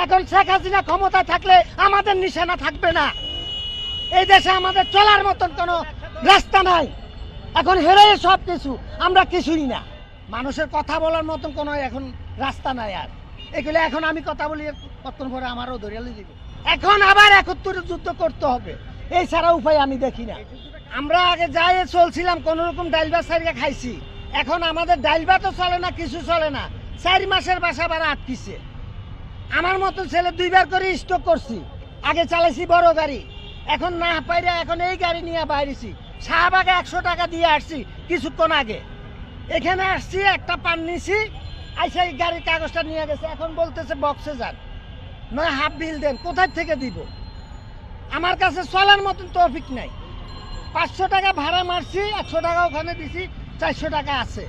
এখন শেখ হাসিনা ক্ষমতায় থাকলে আমাদের নিশানা থাকবে না। এই দেশে আমাদের চলার মতন কোনো রাস্তা নাই। এখন হেরে সব কিছু, আমরা কিছুই না। মানুষের কথা বলার মতন কোনো এখন রাস্তা নাই আর। এগুলো এখন আমি কথা বলি, কতক্ষণ পরে আমারও ধরিয়ালে দিব। এখন আবার ৭১ যুদ্ধ করতে হবে, এই ছাড়া উপায় আমি দেখি না। আমরা আগে যাই চলছিলাম, কোন রকম ডাইল ভাত সারিয়ে খাইছি। এখন আমাদের ডাইল ভাতও চলে না, কিছু চলে না। ৪ মাসের বাসা ভাড়া আটকিছে। আমার মতন ছেলে 2বার করে স্টক করছি। আগে চালাইছি বড় গাড়ি, এখন না পাইরে এখন এই গাড়ি নিয়ে বাইরেছি। শাহবাগে 100 টাকা দিয়ে আসছি কিছুক্ষণ আগে। এখানে আসছি, একটা পান নিছি, আইসা এই গাড়ির কাগজটা নিয়ে গেছে। এখন বলতেছে বক্সে যান, নয় হাফ বিল দেন। কোথায় থেকে দিব? আমার কাছে চলার মতন তৌফিক নাই। 500 টাকা ভাড়া মারছি, 100 টাকা ওখানে দিছি, 400 টাকা আছে।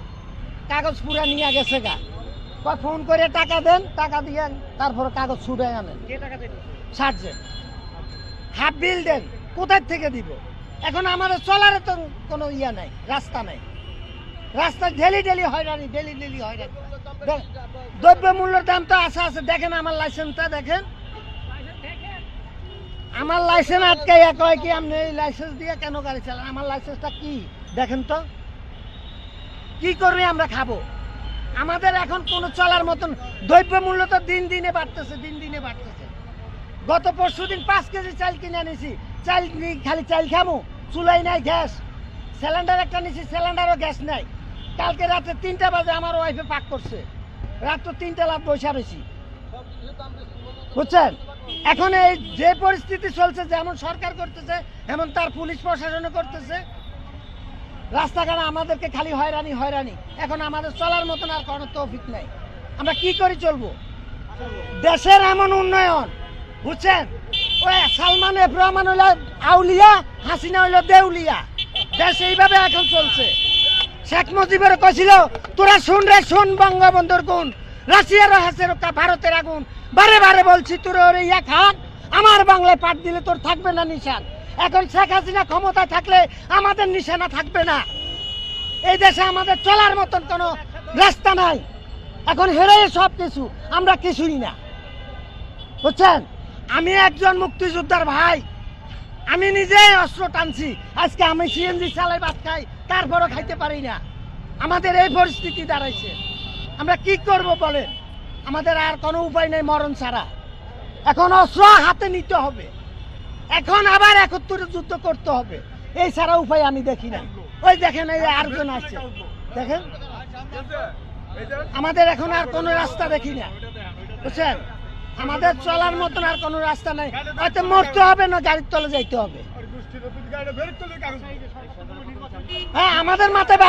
কাগজ পুরা নিয়ে গেছে গা। ফোন করে টাকা দেন, টাকা দিয়ে তারপরে কাগজ ছুটে আনেন। 60 হাফ বিল দেন, কোথায় থেকে দিব? এখন আমাদের চলার তো কোনো ইয়া নাই, রাস্তা নাই। রাস্তা ডেলি হয়রানি, ডেলি হয়রানি। দ্রব্য মূল্যের দাম তো আছে। দেখেন আমার লাইসেন্সটা দেখেন, আমার লাইসেন্স আটকাইয়া কয় কি আপনি এই লাইসেন্স দিয়ে কেন গাড়ি চালান? আমার লাইসেন্সটা কি দেখেন তো। কি করে আমরা খাবো? আমাদের এখন কোনো চলার মতন দ্রব্য মূল্য তো দিনে বাড়তেছে। গত পরশুদিন 5 কেজি চাল কিনে আনিছি। চাল খালি চাল খামু, চুলাই নাই, গ্যাস। সিলিন্ডার একটা নিছি, সিলিন্ডারও গ্যাস নাই। কালকে রাতে 3টা বাজে আমার ওয়াইফে পাক করছে। রাত 3টা রাত বসে রয়েছি, বুঝছেন? এখন এই যে পরিস্থিতি চলছে, যেমন সরকার করতেছে এমন তার পুলিশ প্রশাসনও করতেছে। রাস্তাঘাটে আমাদেরকে খালি হয়রানি। এখন আমাদের চলার মতন আর কোনো তৌফিক নাই। আমরা কি করে চলবো? দেশের এমন উন্নয়ন, বুঝছেন? ওই সালমান এফ রহমান হইল আউলিয়া, হাসিনা হইল দেউলিয়া। দেশ এইভাবে এখন চলছে। শেখ মুজিবের কইছিল, তোরা শুন রে শুন, বঙ্গবন্ধুর গুণ, রাশিয়ার হাসের ভারতের আগুন। বারে বলছি তোর ওরে ইয়া খান, আমার বাংলায় পাঠ দিলে তোর থাকবে না নিশান। এখন শেখ হাসিনা ক্ষমতায় থাকলে আমাদের নিশানা থাকবে না। এই দেশে আমাদের চলার মতন কোনো রাস্তা নাই। এখন হেরে সব কিছু, আমরা কিছুই না, বুঝছেন? আমি একজন মুক্তিযোদ্ধার ভাই, আমি নিজেই অস্ত্র টানছি। আজকে আমি সিএনজি চালাই ভাত খাই, তারপরও খাইতে পারি না। আমাদের এই পরিস্থিতি দাঁড়াইছে। আমরা কি করব বলেন? আমাদের আর কোনো উপায় নেই মরণ ছাড়া। এখন অস্ত্র হাতে নিতে হবে, এখন আবার ৭১ যুদ্ধ করতে হবে, এই ছাড়া উপায় আমি দেখি না। ওই দেখেন, এই আরেকজন আসছে, দেখেন। আমাদের এখন আর কোনো রাস্তা দেখি না, বুঝছেন? আমাদের চলার মতন আর কোনো রাস্তা নাই। হয়তো মরতে হবে না গাড়ির তলে যাইতে হবে। হ্যাঁ, আমাদের মাথায়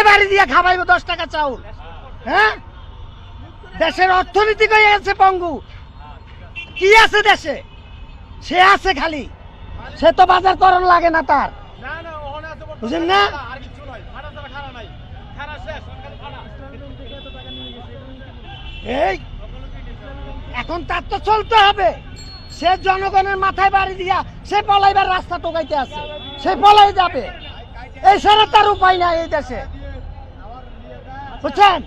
বাড়ি দিয়া খাওয়াইবো 10 টাকা চাউল। হ্যাঁ, দেশের অর্থনীতি হয়ে গেছে পঙ্গু। কি আছে দেশে? সে আছে খালি, সে তো বাজার করণ লাগে না তার, বুঝলেন না? এই এখন তার তো চলতে হবে। সে জনগণের মাথায় বাড়ি দিয়া সে পলাইবার রাস্তা টোকাইতে আছে, সে পলাই যাবে। এই ছাড়া তার উপায় নাই এই দেশে, বুঝছেন?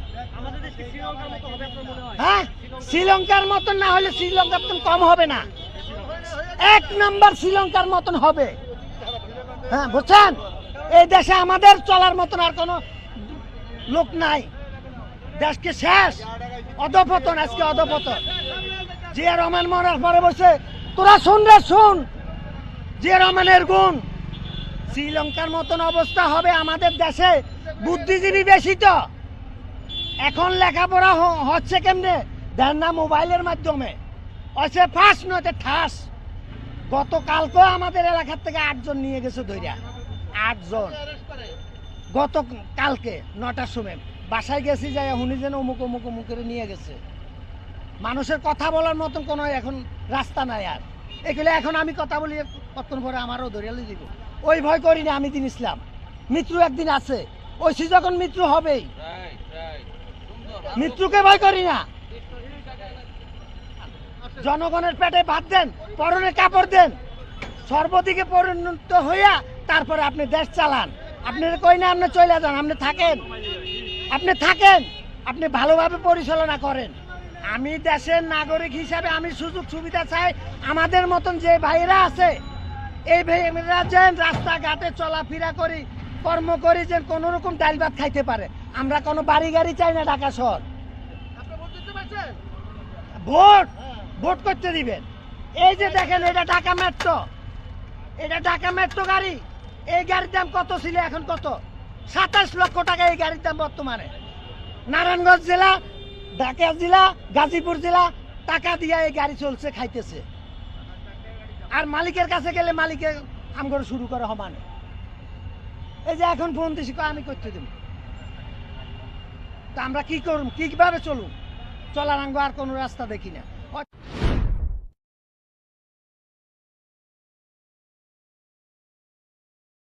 হ্যাঁ, শ্রীলঙ্কার মতন না হলে শ্রীলঙ্কার মতন কম হবে না, 1 নম্বর শ্রীলঙ্কার মতন হবে। হ্যাঁ, বুঝছেন? এই দেশে আমাদের চলার মতন আর কোনো লোক নাই। দেশকে শেষ, অধপতন, আজকে অধপতন। জিয়া রহমান মরার পরে বসে তোরা শুন রে শুন, জিয়া রহমানের গুণ। শ্রীলঙ্কার মতন অবস্থা হবে আমাদের দেশে। বুদ্ধিজীবী বেশি তো। এখন লেখাপড়া হচ্ছে কেমনে দেন না? মোবাইলের মাধ্যমে। হচ্ছে ফাঁস নয় ঠাস। গতকালকেও আমাদের এলাকার থেকে 8 জন নিয়ে গেছে ধইরা, 8 জন। গত কালকে 9টার সময় বাসায় গেছি, যাই হুনি যেন অমুক করে নিয়ে গেছে। মানুষের কথা বলার মতন কোনো এখন রাস্তা নাই আর। এগুলো এখন আমি কথা বলি, কতক্ষণ পরে আমারও ধরিয়ালে দিব। ওই ভয় করি না আমি। দিন ইসলাম, মৃত্যু একদিন আছে, ওইসি যখন মৃত্যু হবেই, মৃত্যুকে ভয় করি না। জনগণের পেটে ভাত দেন, পরনে কাপড় দেন, সর্বদিকে পরিণত হইয়া তারপরে আপনি দেশ চালান। আপনার কই না আপনি চলে যান, আপনি থাকেন, আপনি ভালোভাবে পরিচালনা করেন। আমি দেশের নাগরিক হিসাবে আমি সুযোগ সুবিধা চাই। আমাদের মতন যে ভাইরা আছে এই ভাইরা যেন রাস্তাঘাটে চলাফেরা করি, কর্ম করি, যে কোনো রকম ডাল ভাত খাইতে পারে। আমরা কোনো বাড়ি গাড়ি চাই না ঢাকা শহর। ভোট ভোট করতে দিবেন। এই যে দেখেন, এটা ঢাকা মেট্রো, এটা ঢাকা মেট্রো গাড়ি। এই গাড়ির দাম কত ছিল, এখন কত? 27 লক্ষ টাকা এই গাড়ির দাম বর্তমানে। নারায়ণগঞ্জ জেলা, ঢাকা জেলা, গাজীপুর জেলা টাকা দিয়া এই গাড়ি চলছে, খাইতেছে। আর মালিকের কাছে গেলে মালিকে আম করে শুরু করে সমানে। এই যে এখন ফোন দিছি, আমি করতে দেব। তা আমরা কি করব, কিভাবে চলুন? চলার আঙ্গ আর কোনো রাস্তা দেখি না।